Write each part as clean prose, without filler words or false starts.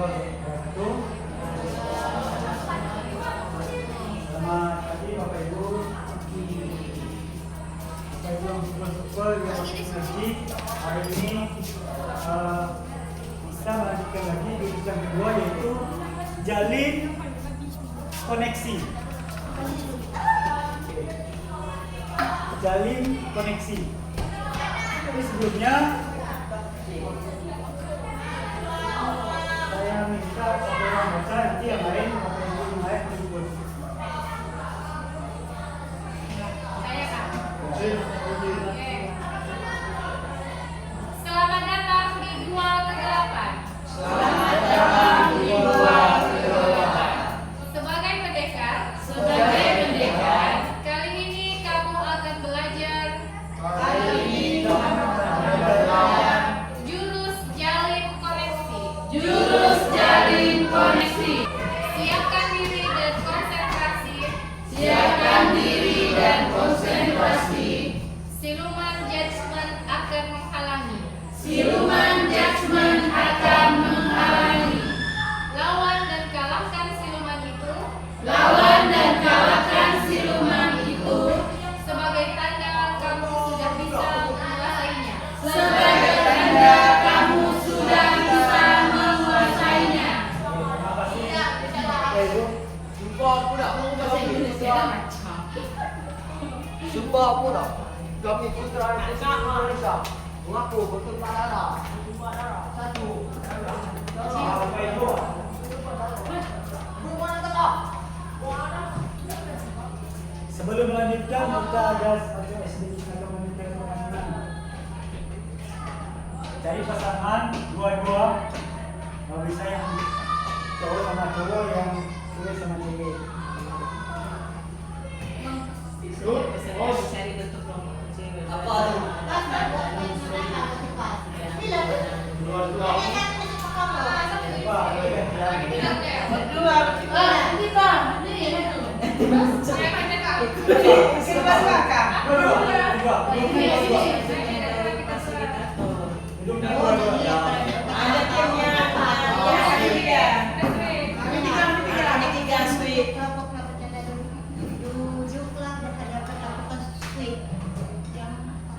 Selamat pagi Bapak Ibu. Bapak Ibu yang super yang masih ngaji hari ini kita melanjutkan lagi jurusan kedua yaitu jalin koneksi. Jalin koneksi. Jadi sebelumnya saya minta satu orang baca, nanti yang lain Bapak Ibu yang lain menyebut. Selamat datang di Dual ke-8. Selamat datang di Dual ke-8. Sebagai pendekar, kali ini kamu akan belajar jurus jalin koneksi. Siapkan diri dan konsentrasi. Siluman judgment akan menghalangi. Lawan dan kalahkan siluman itu. Sebagai tanda kamu sudah bisa menguasainya. Sumpah Muda, kami putra Indonesia mengaku bertumpah darah. Satu. Bapak Ibu. Sebelum melanjutkan kita ada satu sedikit atau melanjutkan pertanyaan. Dari pasangan dua-dua, bisa yang cowok sama cowok, yang cewek sama cewek. Apa tu?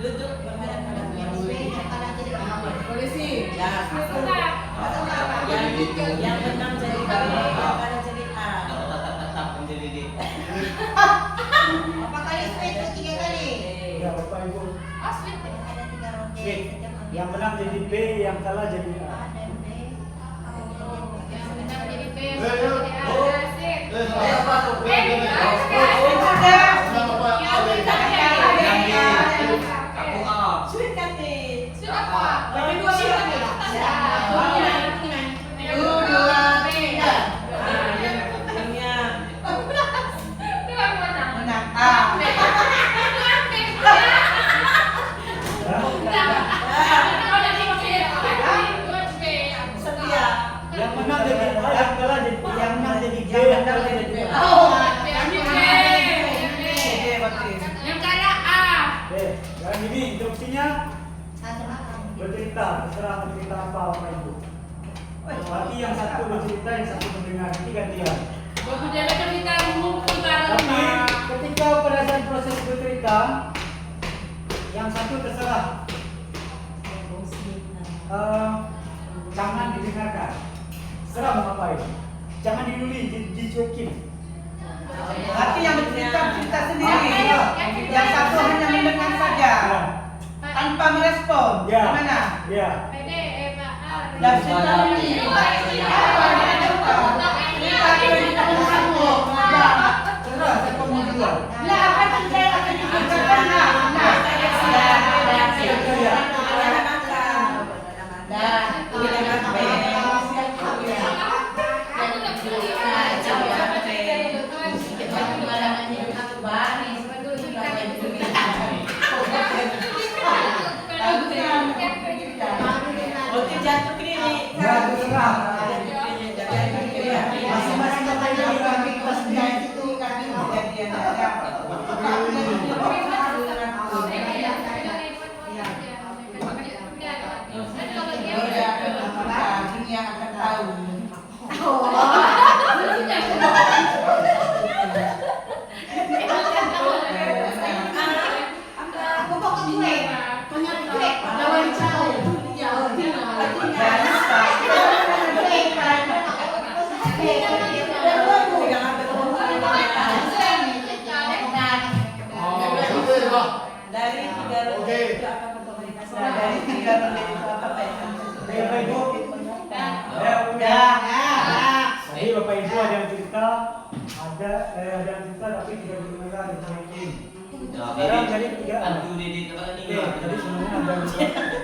Duduk polisi. Yang menang jadi B, yang kalah jadi A. Tetap menjadi D. Berapa kali sweet? 3 kali. Ya, Bapak Ibu. Sweet. Ada 3 ronde. Sweet. Yang menang jadi B, yang kalah jadi A. A dan B. Yang menang jadi B, yang kalah jadi A. Asik. Apa tu? Aku A. Sweet kati. Sudah apa? Yang kedua siapa nih? Menang A. Setia. Yang menang jadi A, yang kalah jadi yang menang jadi B, yang kalah jadi B. Yang kalah A. Oke, yang ini instruksinya Satu makan. bercerita, terserah bercerita apa Bapak Ibu. Berarti yang satu bercerita, yang satu mendengar, nanti gantian. Bapak jangan cerita ngumpul bareng. Tapi ketika pada saat proses bercerita, yang satu terserah, jangan didengarkan. Terserah mau ngapain. Jangan dicuekin. Berarti yang bercerita sendiri. Yang satu hanya mendengar saja, tanpa merespon. Ya. Gimana? Ya. Pede, Pak A. Dan cerita ini. Terserah siapa mau duluan. Nah, apa yang saya akan dikerjakan? Nah, Oke, jatuh ini. Ya terserah. Bapak Ibu ada yang cerita, ada yang cerita tapi tidak didengar di mungkin. Sekarang jadi tiga. Oke, jadi sebenarnya ada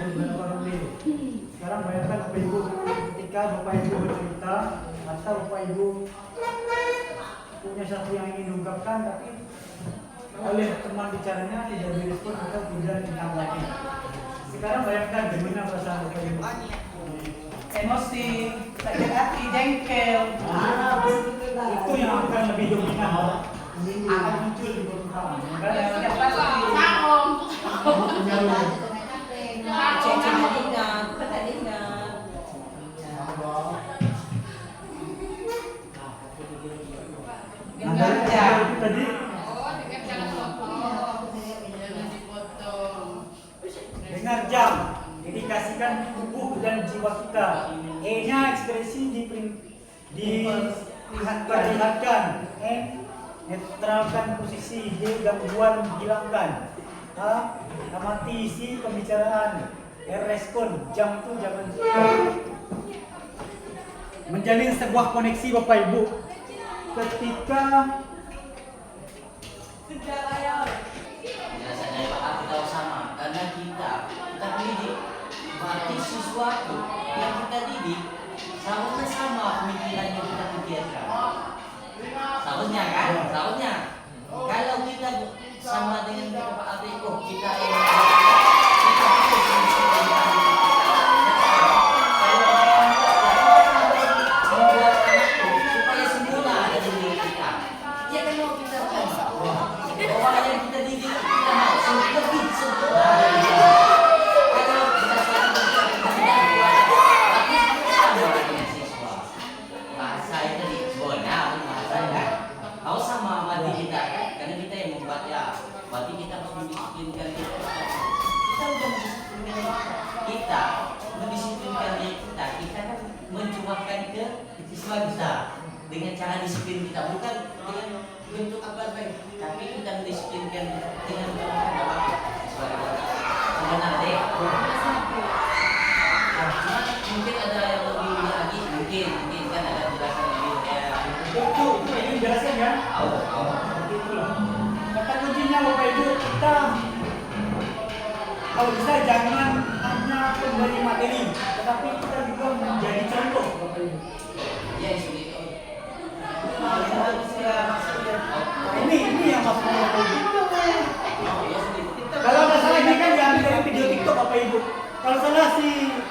beberapa lebih. Sekarang bayangkan Bapak Ibu ketika Bapak Ibu bercerita atau Bapak Ibu punya sesuatu yang ingin diungkapkan tapi oleh teman bicaranya tidak direspon atau tidak ditanggapi. Sekarang bayangkan gimana perasaan Bapak Ibu. Emosi, sakit hati, jengkel. Itu yang akan lebih dominan, akan muncul di permukaan. Sudah pasti. Tadi dengar jam, dedikasikan tubuh dan jiwa kita. E-nya ekspresi diperlihatkan. N netralkan posisi. D gangguan hilangkan. H amati isi pembicaraan. R respon. Jam itu jangan menjalin sebuah koneksi Bapak Ibu. Ketika Biasanya Pak kita sama karena kita didik berarti sesuatu yang kita didik seharusnya sama pemikirannya kita pikirkan. Seharusnya kan? Seharusnya. Kalau kita sama dengan Pak Ade, oh kita yang kita harus membuat anak supaya semula ada di diri kita. Ya kan mau kita coba. Orang yang kita didik kita mau lebih sempurna. Kalau kita selalu tidak buat, tapi sama dengan siswa. Bahasa itu di zona bahasa kan. Kalau sama mati kita, karena kita yang membuat ya. Berarti kita harus mendisiplinkan diri kita. Kita udah mendisiplinkan kita, mendisiplinkan diri kita. Kita kan mencurahkan ke siswa kita dengan cara disiplin kita, bukan dengan bentuk apa-apa, tapi kita mendisiplinkan dengan apa siswa kita. Benar deh. Cuma mungkin ada yang lebih lagi, mungkin kan ada jelasan lebih kayak itu ini jelaskan kan? Itulah. Kata kuncinya Bapak Ibu, kita kalau bisa jangan hanya memberi materi, tetapi kita juga menjadi contoh Bapak Ibu. ya itu. Ini yang maksudnya Bapak Ibu. Kalau nggak salah ini kan diambil dari video TikTok Bapak Ibu. Kalau salah si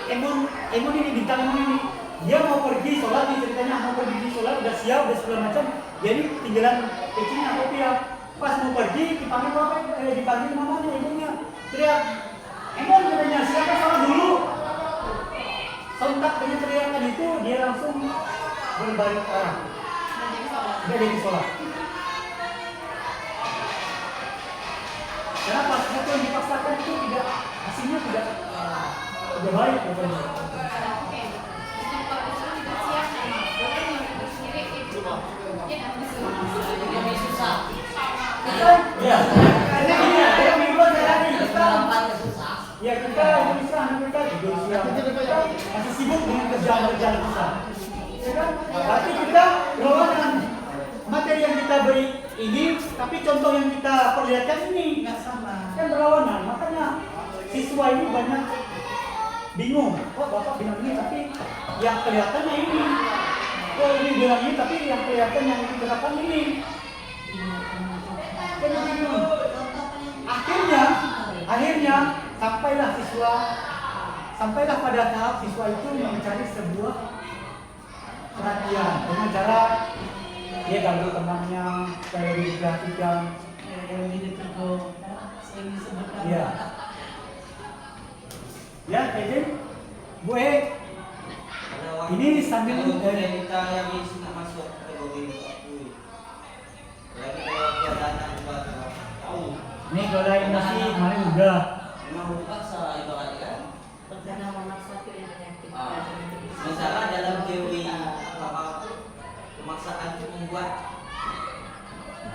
Emun ini bintang Emun ini, dia mau pergi sholat nih ceritanya, mau pergi sholat udah siap udah segala macam, jadi tinggalan kecilnya kopi ya. Pas mau pergi dipanggil bapak, dipanggil mamanya ibunya, teriak, Emun katanya siapa sholat dulu. Sontak dengan teriakan itu dia langsung berbalik arah. Dia jadi sholat. Karena pas itu yang dipaksakan itu tidak hasilnya tidak baik pokoknya. Lebih susah. Ya, karena ini ada yang membuat dari kita. Susah. Ya kita Indonesia, Amerika juga siap. Kita masih sibuk dengan kerjaan-kerjaan kita. Ya kan? Berarti kita berlawanan. Materi yang kita beri ini, tapi contoh yang kita perlihatkan ini Nggak sama. kan berlawanan. Makanya siswa ini banyak bingung. Oh bapak bilang ini, tapi yang kelihatannya ini. Oh ini bilang ini, tapi yang kelihatan yang diterapkan ini. Kan bingung. Akhirnya sampailah pada tahap siswa itu mencari sebuah perhatian dengan cara dia ganggu temannya, supaya lebih diperhatikan. Iya. Ya, Kevin, Bu ini sambil kita yang sudah masuk ke Bogor itu. Lagi kalau keadaan buat tahu. ini kalau yang masih kemarin udah. Memang paksa ibaratnya kan. Perdana nomor 1 yang menyakitkan. Misalnya dalam teori apa pemaksaan itu membuat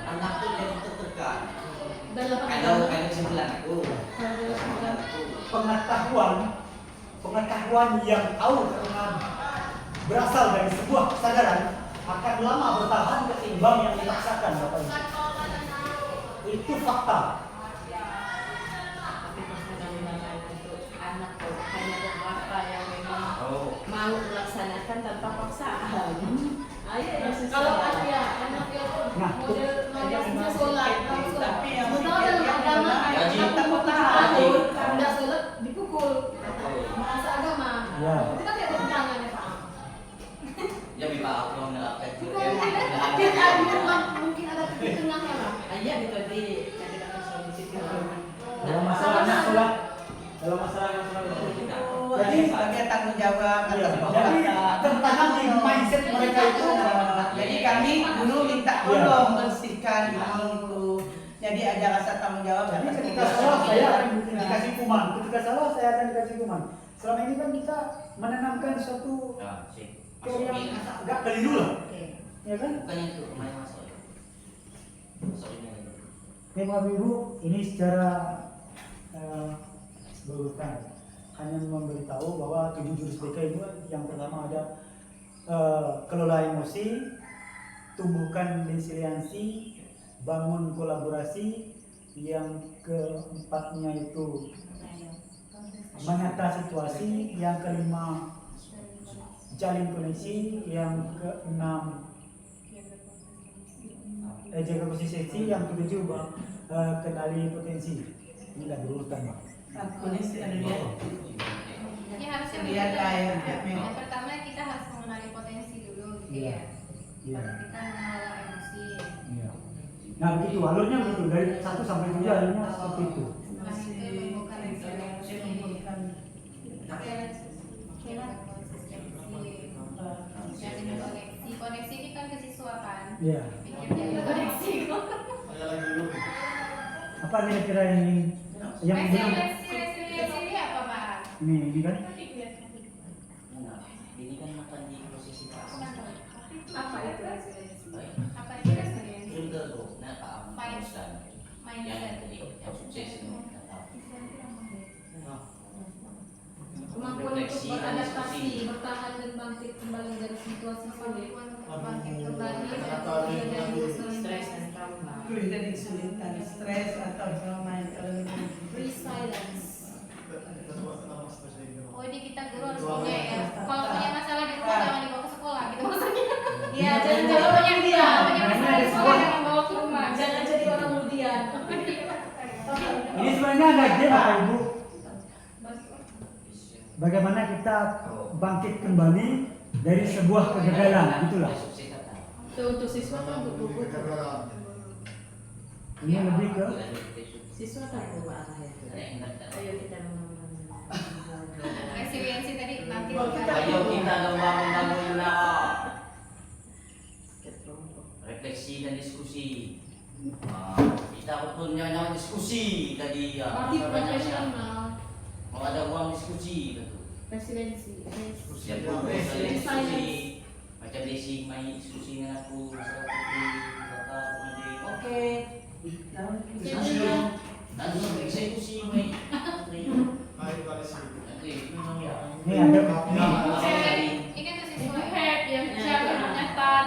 anak itu jadi tertekan. Kalau kesimpulan aku. Pengetahuan yang tahu karena berasal dari sebuah kesadaran akan lama bertahan ketimbang yang dipaksakan, Bapak Ibu. Itu fakta. Tapi persoalan untuk anak tuh hanya beberapa yang memang Oh. mau melaksanakan tanpa paksaan. Ayo yang Kalau sesuai. ada anak yang Nah, model mau sholat, Tapi yang sementara dalam agama Gaji. takut, udah sholat dipukul. Oh. Bahasa agama. Ya. Itu kan tidak bertentangan ya Pak. Ya bisa aku menerapkan Mungkin ada titik tengahnya Pak. Aja gitu di kata-kata solusi Dalam masalah anak sholat, dalam masalah anak sholat. Jadi sebagai tanggung jawab Iya, atas jadi perbuatan. tertanam di mindset mereka itu. Jadi kami dulu minta tolong bersihkan itu. Jadi ada rasa tanggung jawab. Jadi atas ketika perbuatan. salah saya akan dikasih hukuman, ketika salah saya akan dikasih hukuman. Selama ini kan kita menanamkan suatu yang agak keliru lah, ya kan? Bukannya itu kemarin masuk. Masuk ini. Ya Bapak Ibu, ini secara berurutan hanya memberitahu bahwa 7 jurus BK itu yang pertama ada kelola emosi, tumbuhkan resiliensi, bangun kolaborasi, yang keempatnya itu menata situasi, yang kelima jalin koneksi, yang keenam jaga posisi, yang ketujuh kenali potensi. Ini lah berurutan, Pak. Kondisi ada dia. Ini harusnya Lihat begitu. air. Yang pertama kita harus mengenali potensi dulu gitu Iya. ya. Iya. Baru kita mengelola emosi. Iya. Nah begitu alurnya begitu dari 1 sampai 7 alurnya seperti itu. Setelah itu membuka resiliensi. Dan ini koneksi. Koneksi ini kan kesiswa kan. Iya. Pikirnya koneksi. Apa kira-kira yang Resiliensi ini apa Pak? ini kan? Ini kan makan di posisi pas. Apa itu resiliensi? Apa itu resiliensi? Belum tentu. Nah, Pak Mustan. Yang Mindset. tadi yang sukses itu nggak tahu. Kemampuan untuk beradaptasi, bertahan dan bangkit kembali dari situasi sulit. Bangkit kembali dari stres dan trauma. Dari kesulitan, stres atau trauma yang terlalu. resilience. Oh ini kita guru harus punya ya. Kalau punya masalah di rumah jangan dibawa ke sekolah gitu maksudnya. Iya jangan Nah, punya masalah di sekolah jangan bawa ke rumah. Jangan jadi orang kemudian. Ini sebenarnya ada game Bapak Ibu. Bagaimana kita bangkit kembali dari sebuah kegagalan, itulah. Itu untuk siswa kan untuk buku. Ini lebih ke Siswa kan berubah arah itu. Ayo kita Resiliensi tadi nanti Ayo kita membangun refleksi dan diskusi. Kita betul nyawa diskusi tadi ya. Nanti profesional. Mau ada uang diskusi betul. Resiliensi. Siap diskusi. Macam basic main diskusi dengan aku masalah seperti bapak nanti. Oke. Diskusi. Nanti eksekusi main. ini ada Ini tuh siswa yang siapa nyatat.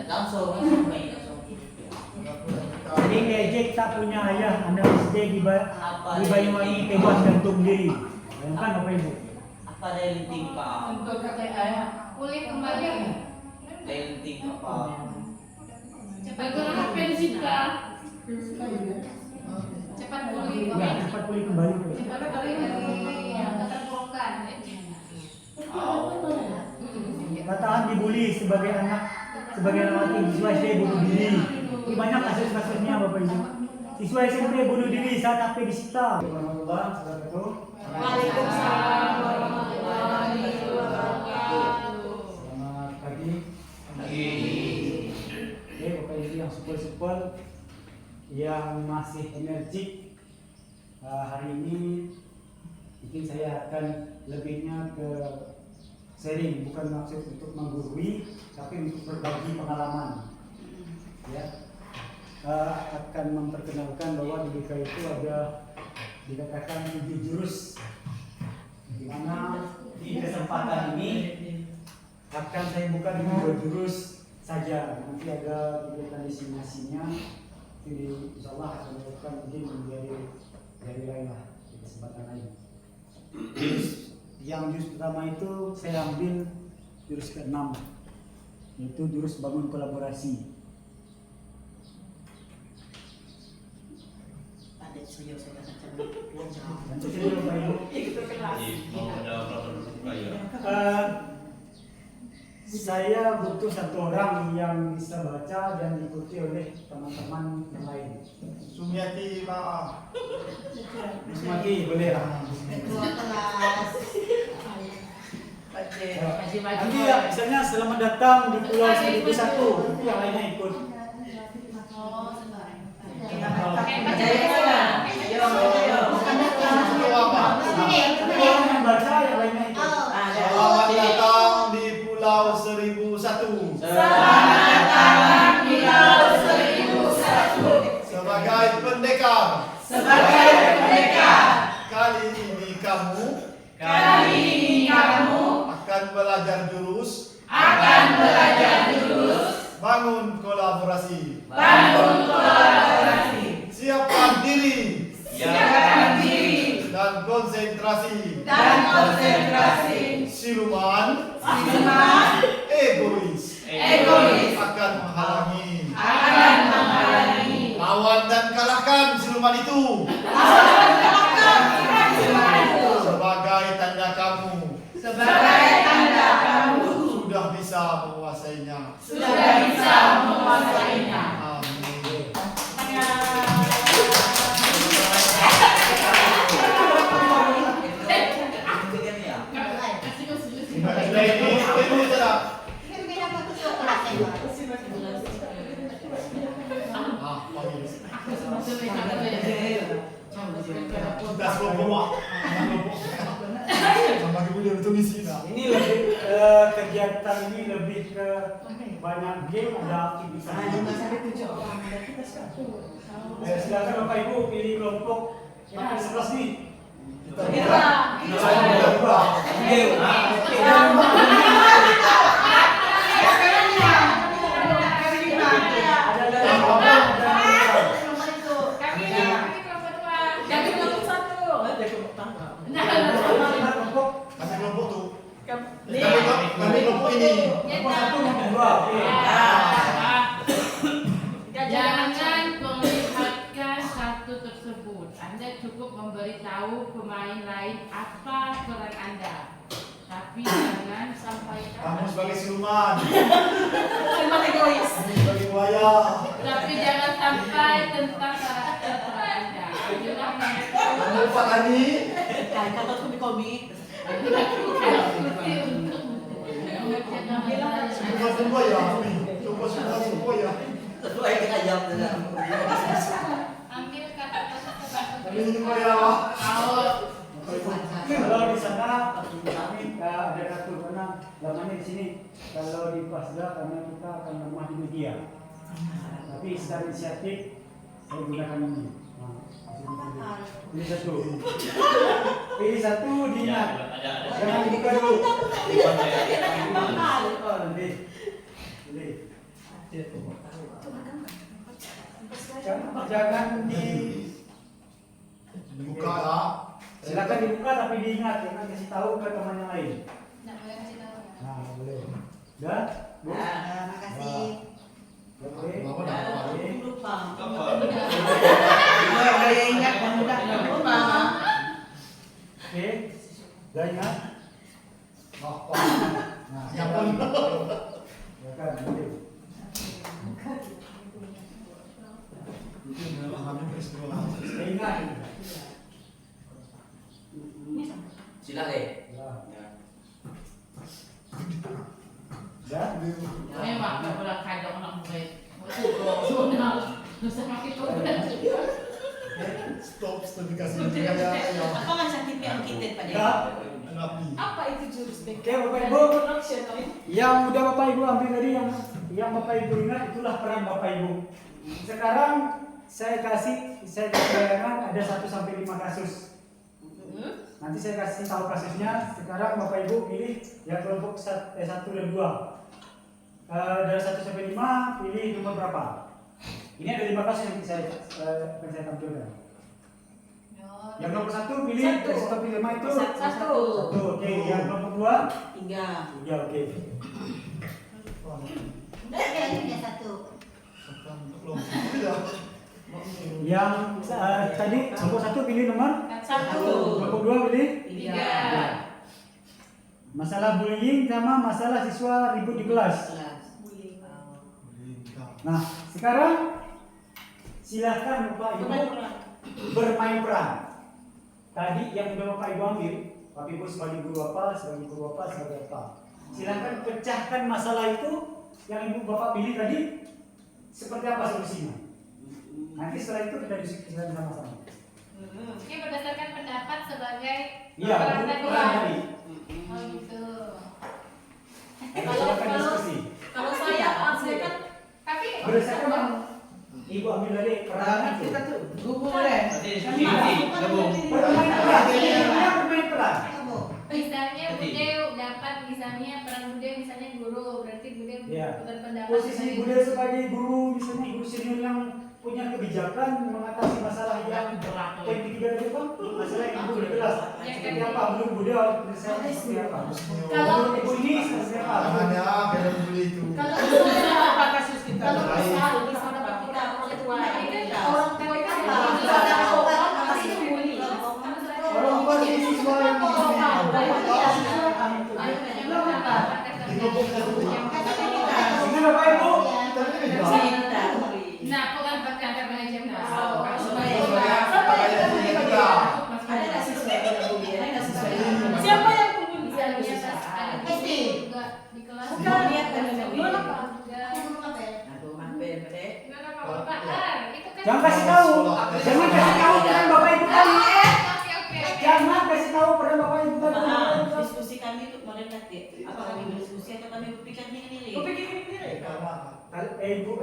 Langsung main langsung. Jadi DJ kita punya ayah anak SD di Banyuwangi tewas gantung diri. Bayangkan Bapak Ibu. Apa daya lenting Pak? Untuk kata ayah. Pulih kembali. Daya lenting apa? Cepat pensika. Cepat pulih Ya, kembali. cepat pulih kembali. Cepat pulih dari yang keterpurukan. Katakan dibully sebagai anak siswa SD bunuh diri. Ini banyak kasus-kasusnya Bapak Ibu. Siswa SMP bunuh diri saat HP disita. Waalaikumsalam warahmatullahi wabarakatuh. Selamat pagi. Oke, Bapak Ibu yang supel-supel, yang masih energik, hari ini mungkin saya akan lebihnya ke sharing, bukan maksud untuk menggurui, tapi untuk berbagi pengalaman. Ya, akan memperkenalkan bahwa di BK itu ada dikatakan 7 jurus, di mana di kesempatan ini akan saya buka dengan 2 jurus saja. Nanti ada kegiatan destinasinya, jadi insya Allah akan dilakukan mungkin menjadi dari lain lah di kesempatan lain. Yang jurus pertama itu saya ambil jurus ke-6, yaitu jurus bangun kolaborasi. Ada suyo saya kata Nanti saya Bapak Ibu. Saya butuh satu orang yang bisa baca dan diikuti oleh teman-teman yang lain. Sumiati maaf. Mati boleh lah. ketua kelas. Nanti ya, misalnya selamat datang di Pulau 1001, nanti yang lainnya ikut. Orang yang baca yang lainnya ikut. Selamat datang di Pulau 1001. Sebagai pendekar. Kali ini kamu akan belajar jurus. Bangun kolaborasi. Siapkan diri. Dan konsentrasi. Siluman egois akan menghalangi. Lawan dan kalahkan siluman itu. Sebagai tanda kamu sudah bisa menguasainya. Amin. Ini tidak. Sudah kelompok. Sama ibu dia betul isi nak. Ini lebih kegiatan ini lebih ke banyak game, ada aktivitas. Silakan Bapak Ibu pilih kelompok yang ke-11 nih. Kami kelompok tu. Kami kelompok ini. Kelompok 1 dan 2. Jangan memperlihatkan satu tersebut. Anda cukup memberitahu pemain lain apa peran Anda. Tapi jangan sampaikan. Kamu sebagai siluman. Siluman egois. Kami sebagai buaya. Tapi jangan sampai tentang karakter peran Anda. Itulah yang Kamu Pak Tani. Kata tuh di komik. Semua buaya. Semua buaya. Sesuai kita jawab dengan ambil kata-kata Kami ini buaya. Kalau di sana kami ada kartu karena lamanya di sini. Kalau di Pasda karena kita akan rumah di media. Tapi secara inisiatif saya gunakan ini. Pilih satu. Pilih satu diingat. Jangan dibuka dulu. Jangan Dibuka lah. silakan dibuka tapi diingat jangan kasih tahu ke teman yang lain. Nah, boleh. Dah? Bu? Makasih. Oke. Bapak dah keluar. Oke. Lupa. Saya ingat dan mudah lupa. Oke. Dah ingat? Apa? Nah, Yang silakan. pun. Silakan, boleh. Itu memahami peristiwa. Saya ingat. Sila deh. Dah? memang tak boleh kadang nak murid. Nusa makin tu. Stop dikasih ya. Apa kan sakit yang kita pada? Dah? Napi. Apa itu jurus Oke, Bapak Ibu. production kami? Yang udah Bapak Ibu ambil tadi yang Bapak Ibu ingat itulah peran Bapak Ibu. Sekarang saya kasih bayangan ada 1 sampai 5 kasus. Nanti saya kasih tahu kasusnya. Sekarang Bapak Ibu pilih yang kelompok 1 dan 2. dari 1 sampai 5 pilih nomor berapa? Ini ada 5 kasus yang akan saya tampilkan. Yang nomor 1 pilih dari 1 sampai 5 itu Satu. Oke. Yang nomor 2 Tiga. 3. Oke. Yang tadi nomor 1 pilih nomor Satu. nomor 2 pilih Tiga. masalah bullying sama masalah siswa ribut di kelas. Nah, sekarang silahkan Bapak Ibu bermain peran. Tadi yang udah Bapak Ibu ambil, Bapak Ibu sebagai guru apa, sebagai guru apa, sebagai apa. Silahkan pecahkan masalah itu yang Ibu Bapak pilih tadi seperti apa solusinya. Nanti setelah itu kita diskusikan sama-sama. Ini berdasarkan pendapat sebagai Iya, peran peran tadi. Oh gitu. Ayo silakan diskusi. Kalau saya kan tapi Berdasarkan yang Ibu ambil dari peran itu. Kita tuh gubung deh. Bermain peran. Ini bermain peran. misalnya Bude dapat misalnya peran Bude misalnya guru, berarti Bude Iya. berpendapat Posisi Bude sebagai guru, misalnya guru senior yang punya kebijakan mengatasi masalah yang poin ketiga tadi Pak, masalah yang Ibu jelas. Seperti apa? Belum Bude saya seperti apa? Kalau Ibu ini seperti apa? Tangannya biar beli itu. kalau Apa kasus kita? kalau misal di sana kita ketua ini kan orang tua itu pasti bully. Orang tua di siswa yang di sini. Dengan Bapak Ibu, Nah, aku kan berkata pengajian Ada nggak siswa yang bully? Ada nggak siswa yang bully? Siapa yang bully? Misalnya Ada. juga di kelas. Bukan, lihat kan yang bully. Gimana Pak Bapak? Itu kan jangan kasih tahu, jangan kasih tahu peran Bapak Ibu tadi. Oke. Jangan kasih tahu peran Bapak Ibu tadi. Diskusi kami itu model nanti. Apa kami berdiskusi atau kami berpikir sendiri? Ibu,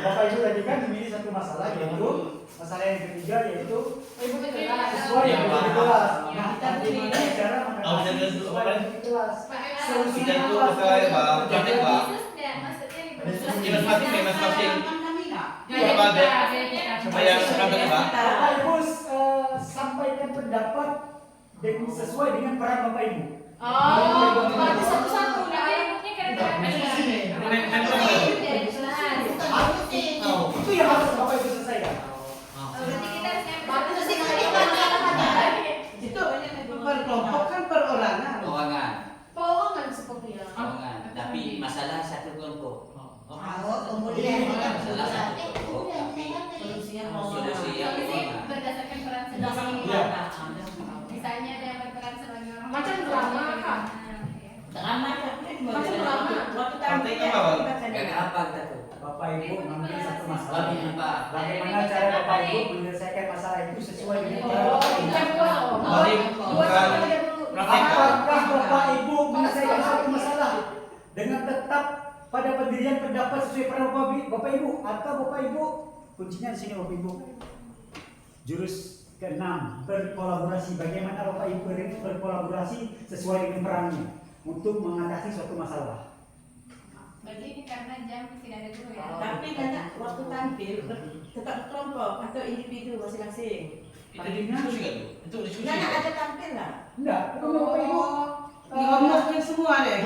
Bapak Ibu tadi kan memilih satu masalah yaitu masalah yang ketiga yaitu sesuai yang di kelas. Nah, bagaimana cara mengatasi siswa yang di kelas? Solusinya Itu apa? masalah ya, Pak. Praktek, Pak. Maksudnya Masing-masing. Iya, Apa ada? Pak. Supaya praktek, Pak. Bapak Ibu sampaikan pendapat sesuai dengan peran Bapak Ibu. Oh, berarti satu-satu. Nah, ini kira-kira Itu yang harus Bapak Ibu selesaikan. berarti kita Itu berkelompok kan perorangan. Keuangan, Poongan seperti ya. keuangan. Tapi masalah satu kelompok. Kemudian Masalah satu kelompok. Tapi Solusinya solusi yang solusi keuangan. berdasarkan peran Iya. sendiri. Misalnya ada yang berperan sebagai orang Macam drama, Kak. Drama Macam drama. Waktu Prakteknya apa, Bang? Kayak apa kita tuh? Bapak Ibu mengambil satu masalah. Bagi apa? Bagaimana cara Bapak Ibu menyelesaikan masalah itu sesuai dengan peran Bapak Ibu? Berarti bukan praktek, Pak. Apakah Bapak Ibu menyelesaikan satu masalah dengan tetap pada pendirian pendapat sesuai peran Bapak Ibu atau Bapak Ibu kuncinya di sini Bapak Ibu jurus ke-6 berkolaborasi. Bagaimana Bapak Ibu berkolaborasi sesuai dengan perannya untuk mengatasi suatu masalah. Berarti ini karena jam tidak ada guru ya. Tapi karena waktu tampil tetap kelompok atau individu masing-masing. Itu diskusi kan tuh? Itu diskusi. Nggak ada tampil lah. Enggak, Bapak Ibu Ngomongin semua deh.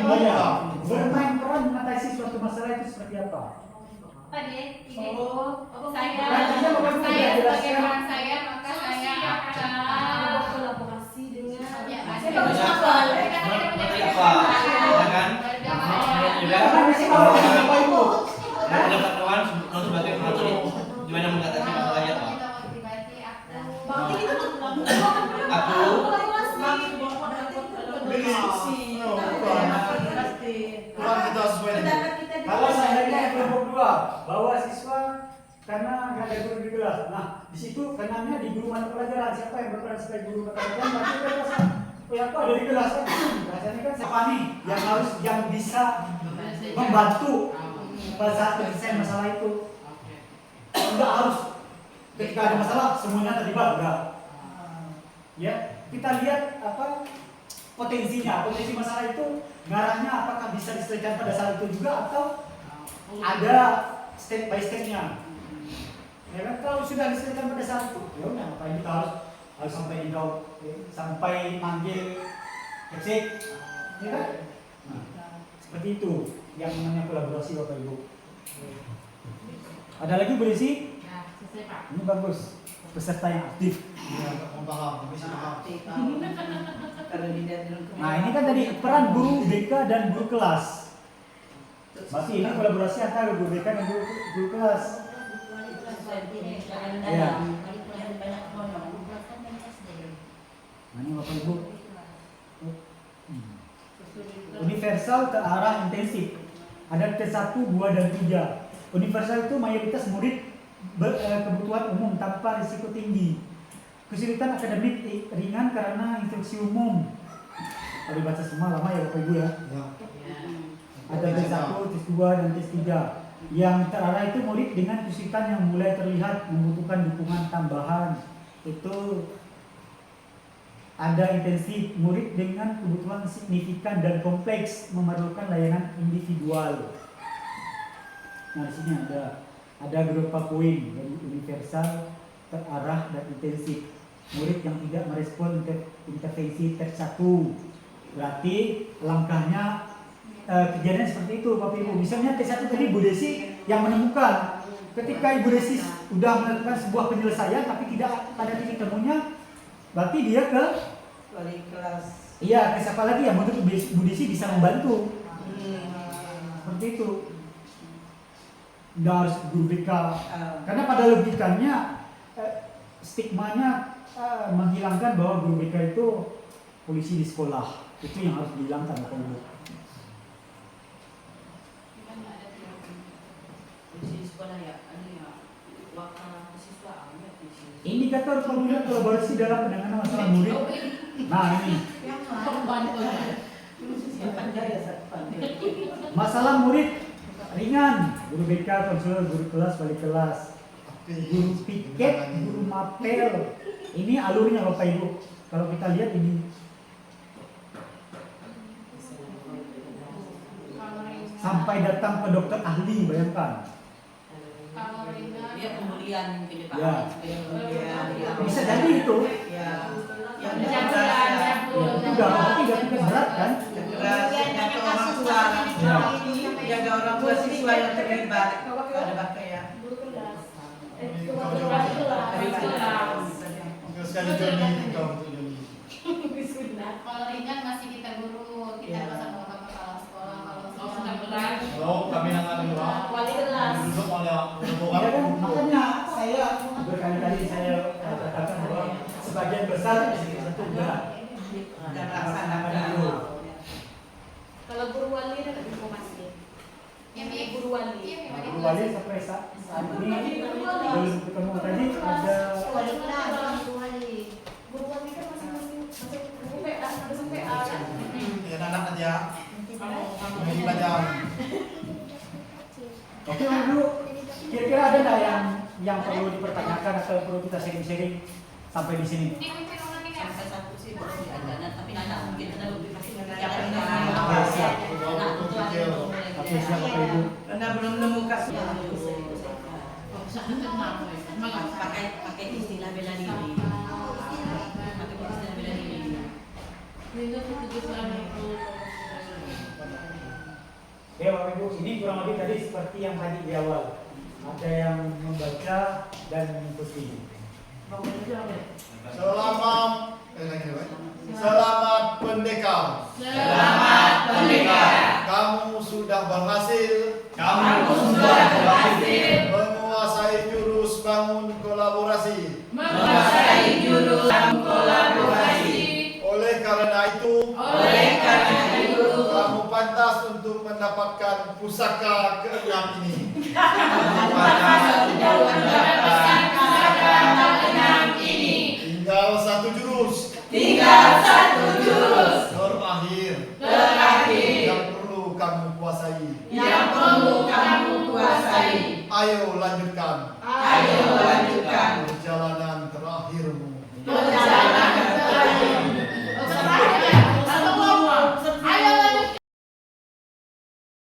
bermain peran mengatasi suatu masalah itu seperti apa? Tadi ini Nantinya saya Bapak Ibu sebagai jelaskan. orang saya maka saya akan Kolaborasi dengan ya Saya bagus bagus apa? Materi apa? Ya kan? Jangan kasih tahu Bapak Ibu. Pendapat kawan sebagai pengatur gimana mengatasi masalahnya, Pak? Berarti itu Aku Berdiskusi. Kurang kita sesuai dengan Pendapat kita Kalau seandainya kelompok 2 bahwa siswa karena nggak ada guru di kelas, nah di situ kenanya di guru mata pelajaran siapa yang berperan sebagai guru mata pelajaran berarti dia rasa ya aku ada di kelas kan rasanya kan siapa nih yang bisa membantu pada saat penyelesaian masalah itu. Enggak harus ketika ada masalah semuanya terlibat, enggak. Ya, kita lihat apa potensi masalah itu ngarahnya apakah bisa diselesaikan pada saat itu juga atau ada step by stepnya. Ya kan kalau sudah diselesaikan pada saat itu, ya udah ngapain kita harus sampai engkau sampai manggil exit, ya kan? Nah, seperti itu yang namanya kolaborasi Bapak Ibu. Ada lagi berisi? Ya, selesai Pak. Ini bagus, peserta yang aktif. Iya, paham, bisa paham. Kalau dilihat dalam Nah ini kan tadi peran guru BK dan guru kelas. Masih ini kolaborasi antara guru BK dan guru kelas. Iya. Nah ini Bapak Ibu. Universal ke arah intensif. Ada T1, 2, dan 3. Universal itu mayoritas murid kebutuhan umum tanpa risiko tinggi. Kesulitan akademik ringan karena instruksi umum. Kalau dibaca semua lama ya Bapak Ibu ya. Ya. Ada T1, T2, dan T3. Yang terarah itu murid dengan kesulitan yang mulai terlihat membutuhkan dukungan tambahan. Itu ada intensif, murid dengan kebutuhan signifikan dan kompleks memerlukan layanan individual. Nah di sini ada beberapa poin dari universal, terarah, dan intensif. Murid yang tidak merespon intervensi T1, berarti langkahnya kejadian seperti itu Bapak Ibu. Misalnya T1 tadi Bu Desi yang menemukan, ketika Ibu Desi sudah melakukan sebuah penyelesaian tapi tidak pada titik temunya, berarti dia ke wali kelas. iya, ke siapa lagi yang menurut Bu Desi bisa membantu. Seperti itu. Nggak harus guru BK. Karena pada logikanya stigmanya menghilangkan bahwa guru BK itu polisi di sekolah. Itu yang harus dihilangkan Bapak Ibu. Indikator pemilihan kolaborasi dalam penanganan masalah murid. Nah ini masalah murid ringan, guru BK, konselor, guru kelas, wali kelas, guru piket, guru mapel. Ini alurnya Bapak Ibu. Kalau kita lihat ini sampai datang ke dokter ahli, bayangkan. Kalau ringan, Dia pemulihan ke depan. Ya. Ya. Bisa jadi itu. Ya. Yang Pencabulan, Ya, itu berarti tidak berat kan? jaga orang tua, Ya. jaga orang tua siswa yang terlibat. Ada pakai ya. guru kelas. Oke, sekali Joni, engkau untuk Joni. Kalau ringan masih kita guru, kita Ya. bersama kepala sekolah. Kalau sudah berat. Oh, kami nangan dulu. wali kelas. Duduk oleh Ya kan? Makanya saya berkali-kali saya katakan bahwa sebagian besar itu berat. Dan laksanakan dulu. Kalau guru wali ada informasi. Yang guru wali. Nah, guru wali sampai saat ini belum ketemu. Tadi ada Wali kelas, guru wali. Guru wali kan masing-masing guru PA, masing PA kan. Ya, anak aja. Ini belajar. Oke Ibu, kira-kira ada nggak yang perlu dipertanyakan atau perlu kita sharing-sharing sampai di sini? Sampai satu sih boleh diajaran, tapi anak mungkin ada lebih pasti Oke, siap. Oke, siap Bapak Ibu. Karena belum nemu kasus. Pakai istilah bela diri. Pakai istilah bela diri. Oke Bapak Ibu, ini kurang lebih tadi seperti yang tadi di awal. Ada yang membaca dan mengikuti. Selamat Selamat pendekar. Selamat pendekar. Kamu sudah berhasil berhasil menguasai jurus bangun kolaborasi. menguasai jurus kolaborasi. Oleh karena itu, kamu pantas untuk mendapatkan pusaka ke-6 ini. Tinggal satu jurus terakhir yang perlu kamu kuasai. Ayo lanjutkan.